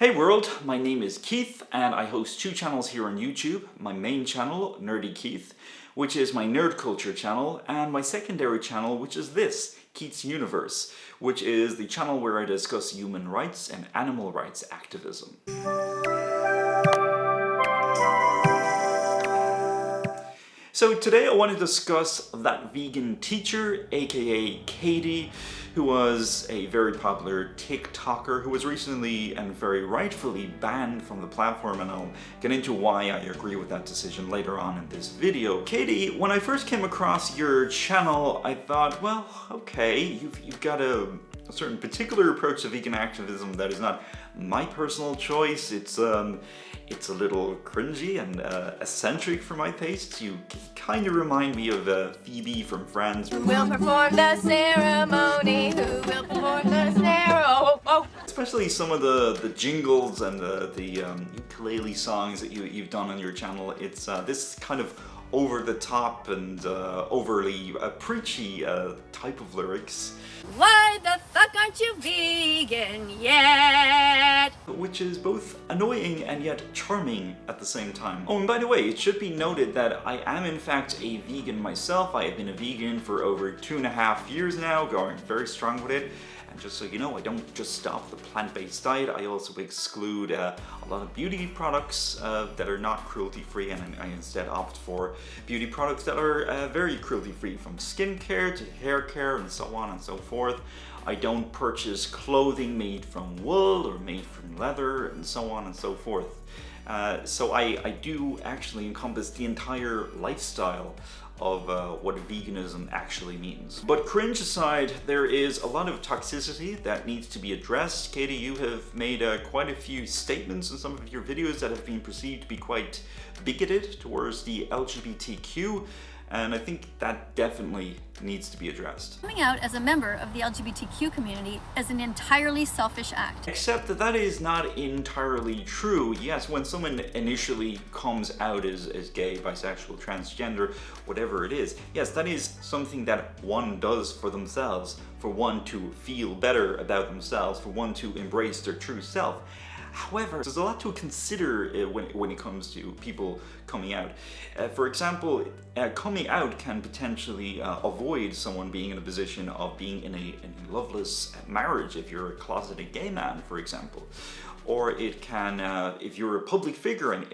Hey world, my name is Keith and I host two channels here on YouTube. My main channel, Nerdy Keith, which is my nerd culture channel, and my secondary channel, which is this, Keith's Universe, which is the channel where I discuss human rights and animal rights activism. So today I want to discuss that vegan teacher, aka Katie, who was a very popular TikToker who was recently and very rightfully banned from the platform, and I'll get into why I agree with that decision later on in this video. Katie, when I first came across your channel, I thought, well, okay, you've got a certain particular approach to vegan activism that is not my personal choice. It's a little cringy and eccentric for my tastes. You kind of remind me of Phoebe from Friends. Who will perform the ceremony? Who will perform the ceremony? Oh. Especially some of the jingles and the ukulele songs that you've done on your channel. It's this kind of over the top and overly preachy type of lyrics. Why the fuck aren't you vegan yet? Which is both annoying and yet charming at the same time. Oh, and by the way, it should be noted that I am in fact a vegan myself. I have been a vegan for over 2.5 years now, going very strong with it. And just so you know, I don't just stop the plant-based diet, I also exclude a lot of beauty products that are not cruelty-free, and I instead opt for beauty products that are very cruelty-free, from skincare to hair care and so on and so forth. I don't purchase clothing made from wool or made from leather and so on and so forth. So I do actually encompass the entire lifestyle of what veganism actually means. But cringe aside, there is a lot of toxicity that needs to be addressed. Katie, you have made quite a few statements in some of your videos that have been perceived to be quite bigoted towards the LGBTQ, and I think that definitely needs to be addressed. Coming out as a member of the LGBTQ community is an entirely selfish act. Except that is not entirely true. Yes, when someone initially comes out as gay, bisexual, transgender, whatever it is, yes, that is something that one does for themselves, for one to feel better about themselves, for one to embrace their true self. However, there's a lot to consider when it comes to people coming out. For example, coming out can potentially avoid someone being in a position of being in a loveless marriage if you're a closeted gay man, for example. Or it can, if you're a public figure and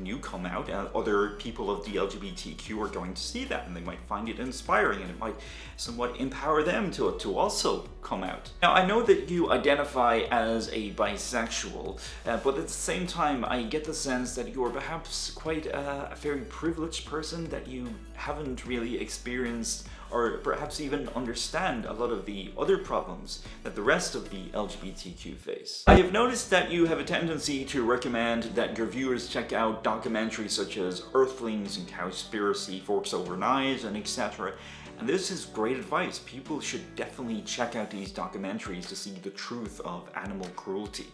you come out, other people of the LGBTQ are going to see that and they might find it inspiring, and it might somewhat empower them to also come out. Now, I know that you identify as a bisexual, but at the same time I get the sense that you're perhaps quite a very privileged person, that you haven't really experienced or perhaps even understand a lot of the other problems that the rest of the LGBTQ face. I have noticed that you have a tendency to recommend that your viewers check out documentaries such as Earthlings and Cowspiracy, Forks Over Knives, and etc. And this is great advice. People should definitely check out these documentaries to see the truth of animal cruelty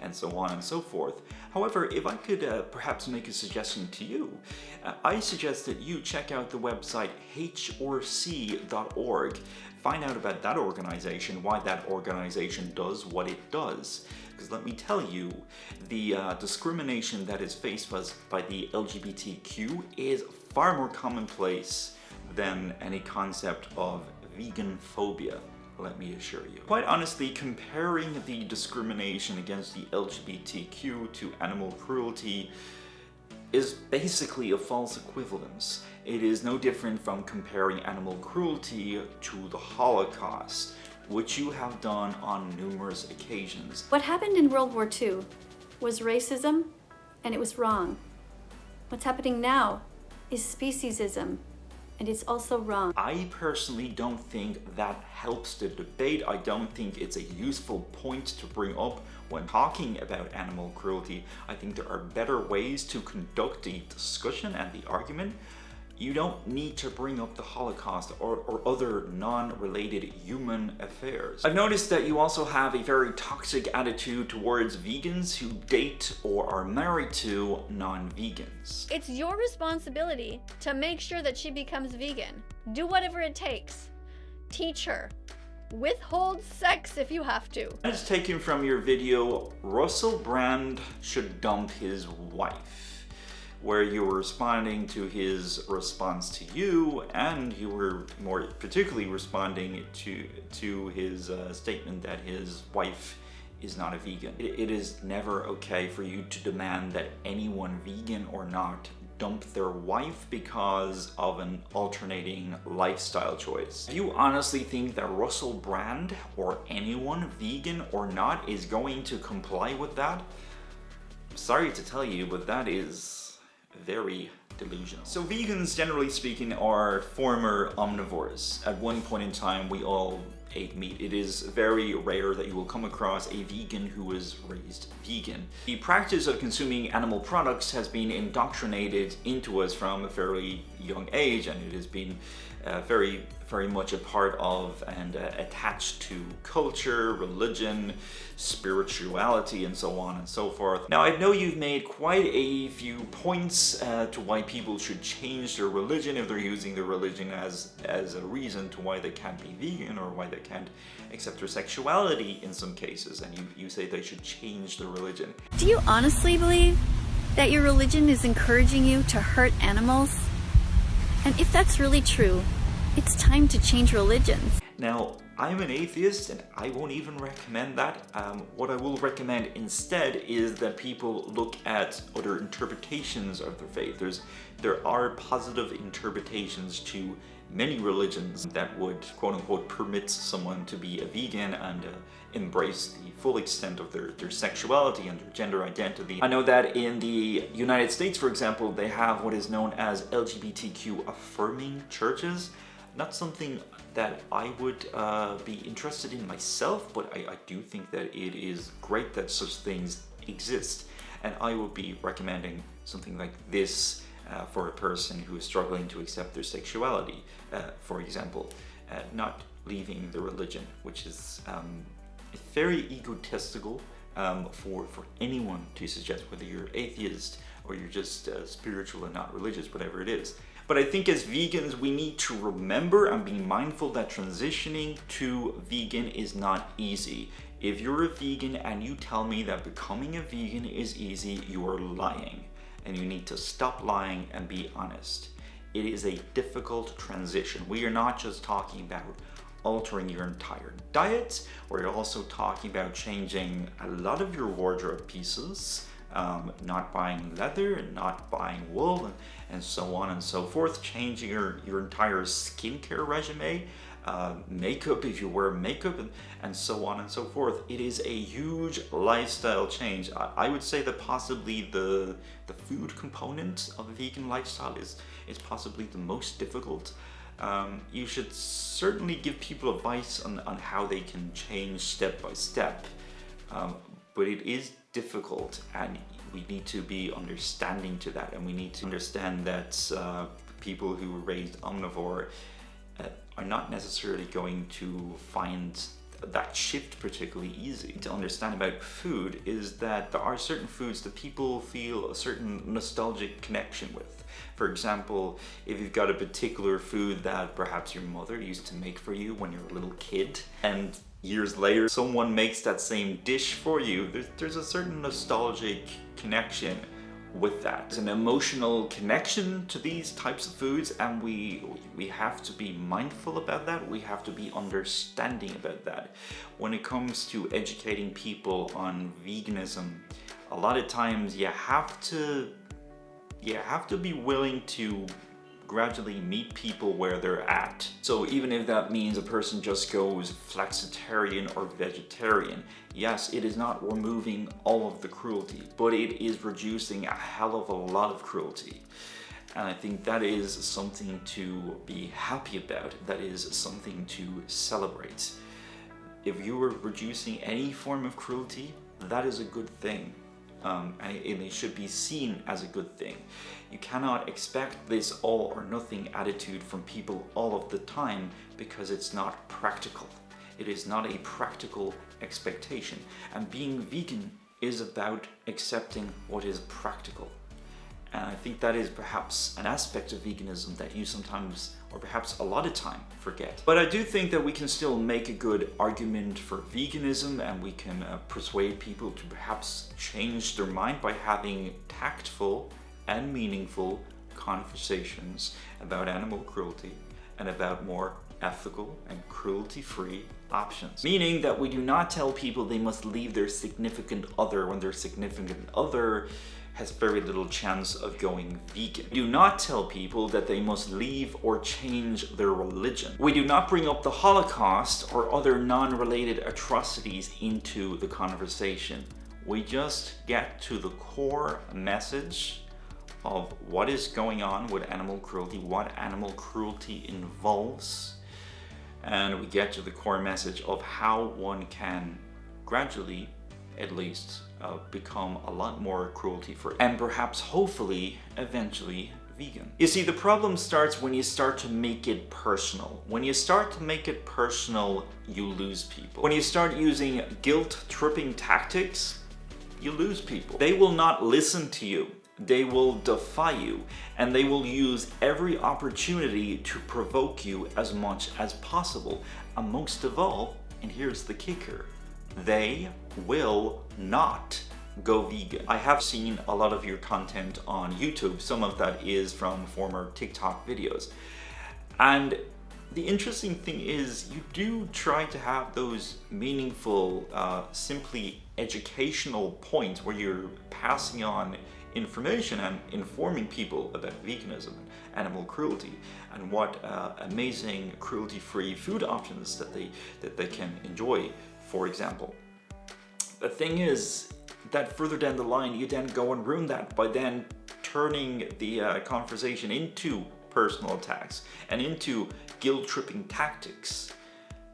and so on and so forth. However, if I could perhaps make a suggestion to you, I suggest that you check out the website horc.org. Find out about that organization, why that organization does what it does. Because let me tell you, the discrimination that is faced by the LGBTQ is far more commonplace than any concept of vegan phobia, let me assure you. Quite honestly, comparing the discrimination against the LGBTQ to animal cruelty is basically a false equivalence. It is no different from comparing animal cruelty to the Holocaust, which you have done on numerous occasions. What happened in World War II was racism, and it was wrong. What's happening now is speciesism, and it's also wrong. I personally don't think that helps the debate. I don't think it's a useful point to bring up when talking about animal cruelty. I think there are better ways to conduct the discussion and the argument. You don't need to bring up the Holocaust or other non-related human affairs. I've noticed that you also have a very toxic attitude towards vegans who date or are married to non-vegans. It's your responsibility to make sure that she becomes vegan. Do whatever it takes. Teach her. Withhold sex if you have to. That's taken from your video, Russell Brand should dump his wife, where you were responding to his response to you, and you were more particularly responding to his statement that his wife is not a vegan. It is never okay for you to demand that anyone, vegan or not, dump their wife because of an alternating lifestyle choice. Do you honestly think that Russell Brand or anyone, vegan or not, is going to comply with that? I'm sorry to tell you, but that is very delusional. So vegans, generally speaking, are former omnivores. At one point in time, we all ate meat. It is very rare that you will come across a vegan who was raised vegan. The practice of consuming animal products has been indoctrinated into us from a fairly young age, and it has been very much a part of and attached to culture, religion, spirituality, and so on and so forth. Now, I know you've made quite a few points to why people should change their religion if they're using their religion as a reason to why they can't be vegan or why they can't accept their sexuality in some cases, and you say they should change their religion. Do you honestly believe that your religion is encouraging you to hurt animals? And if that's really true, it's time to change religions. Now, I'm an atheist and I won't even recommend that. What I will recommend instead is that people look at other interpretations of their faith. There are positive interpretations to many religions that would, quote unquote, permit someone to be a vegan and embrace the full extent of their sexuality and their gender identity. I know that in the United States, for example, they have what is known as LGBTQ affirming churches. Not something that I would be interested in myself, but I do think that it is great that such things exist. And I would be recommending something like this for a person who is struggling to accept their sexuality. For example, not leaving the religion, which is very egotistical for anyone to suggest, whether you're atheist or you're just spiritual and not religious, whatever it is. But I think as vegans, we need to remember and be mindful that transitioning to vegan is not easy. If you're a vegan and you tell me that becoming a vegan is easy, you are lying. And you need to stop lying and be honest. It is a difficult transition. We are not just talking about altering your entire diet. We're also talking about changing a lot of your wardrobe pieces, not buying leather and not buying wool and so on and so forth, changing your entire skincare regimen, makeup if you wear makeup, and so on and so forth. It is a huge lifestyle change. I would say that possibly the food component of a vegan lifestyle is possibly the most difficult. You should certainly give people advice on how they can change step by step, but it is difficult, and we need to be understanding to that, and we need to understand that people who were raised omnivore are not necessarily going to find that shift particularly easy. To understand about food is that there are certain foods that people feel a certain nostalgic connection with. For example, if you've got a particular food that perhaps your mother used to make for you when you were a little kid, and years later someone makes that same dish for you, there's a certain nostalgic connection with that. There's an emotional connection to these types of foods, and we have to be mindful about that. We have to be understanding about that. When it comes to educating people on veganism, a lot of times you have to be willing to gradually meet people where they're at. So even if that means a person just goes flexitarian or vegetarian, yes, it is not removing all of the cruelty, but it is reducing a hell of a lot of cruelty. And I think that is something to be happy about. That is something to celebrate. If you are reducing any form of cruelty, that is a good thing. And it should be seen as a good thing. You cannot expect this all or nothing attitude from people all of the time, because it's not practical. It is not a practical expectation. And being vegan is about accepting what is practical. And I think that is perhaps an aspect of veganism that you sometimes, or perhaps a lot of time, forget. But I do think that we can still make a good argument for veganism, and we can persuade people to perhaps change their mind by having tactful and meaningful conversations about animal cruelty and about more ethical and cruelty-free options. Meaning that we do not tell people they must leave their significant other when their significant other has very little chance of going vegan. We do not tell people that they must leave or change their religion. We do not bring up the Holocaust or other non-related atrocities into the conversation. We just get to the core message of what is going on with animal cruelty, what animal cruelty involves, and we get to the core message of how one can gradually, at least, become a lot more cruelty-free, and perhaps, hopefully, eventually vegan. You see, the problem starts when you start to make it personal. When you start to make it personal, you lose people. When you start using guilt-tripping tactics, you lose people. They will not listen to you. They will defy you, and they will use every opportunity to provoke you as much as possible. And most of all, and here's the kicker, they will not go vegan. I have seen a lot of your content on YouTube. Some of that is from former TikTok videos. And the interesting thing is you do try to have those meaningful, simply educational points where you're passing on information and informing people about veganism and animal cruelty and what amazing cruelty-free food options that they can enjoy, for example. The thing is that further down the line you then go and ruin that by then turning the conversation into personal attacks and into guilt-tripping tactics.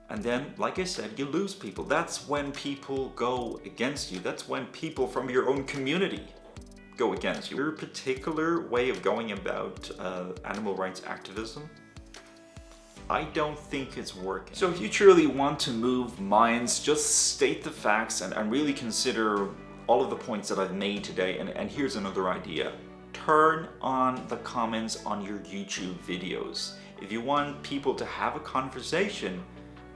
And then, like I said, you lose people. That's when people go against you. That's when people from your own community go against you. Your particular way of going about animal rights activism, I don't think it's working. So if you truly want to move minds, just state the facts and really consider all of the points that I've made today. And here's another idea. Turn on the comments on your YouTube videos. If you want people to have a conversation,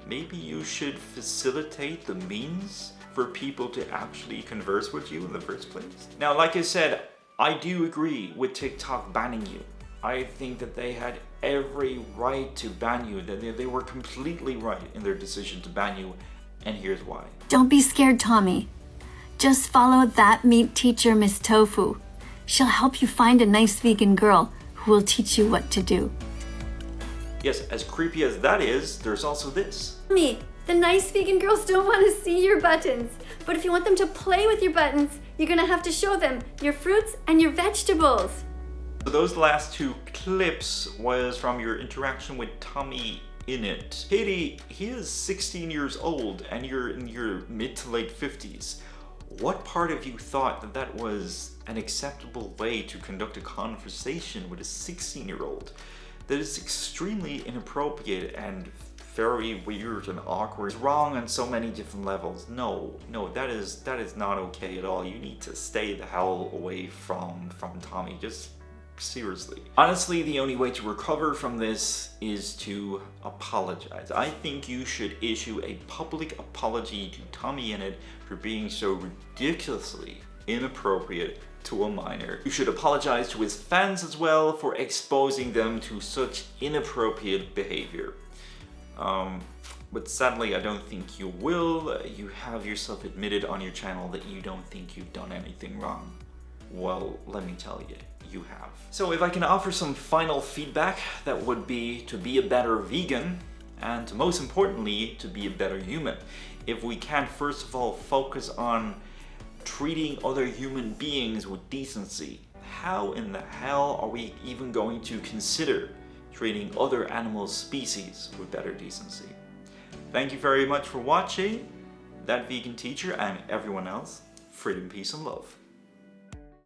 maybe you should facilitate the means for people to actually converse with you in the first place. Now, like I said, I do agree with TikTok banning you. I think that they had every right to ban you, that they were completely right in their decision to ban you, and here's why. Don't be scared, Tommy. Just follow that meat teacher, Miss Tofu. She'll help you find a nice vegan girl who will teach you what to do. Yes, as creepy as that is, there's also this. Tommy, the nice vegan girls don't want to see your buttons. But if you want them to play with your buttons, you're gonna have to show them your fruits and your vegetables. So those last two clips was from your interaction with Tommy in it. Katie, he is 16 years old and you're in your mid to late 50s. What part of you thought that that was an acceptable way to conduct a conversation with a 16-year-old? That is extremely inappropriate and very weird and awkward. It's wrong on so many different levels. No, that is not okay at all. You need to stay the hell away from Tommy. Just seriously. Honestly, the only way to recover from this is to apologize. I think you should issue a public apology to Tommy Innit for being so ridiculously inappropriate to a minor. You should apologize to his fans as well for exposing them to such inappropriate behavior. But sadly, I don't think you will. You have yourself admitted on your channel that you don't think you've done anything wrong. Well, let me tell you, you have. So if I can offer some final feedback, that would be to be a better vegan, and most importantly, to be a better human. If we can't first of all focus on treating other human beings with decency, how in the hell are we even going to consider treating other animal species with better decency? Thank you very much for watching. That vegan teacher and everyone else, freedom, peace, and love.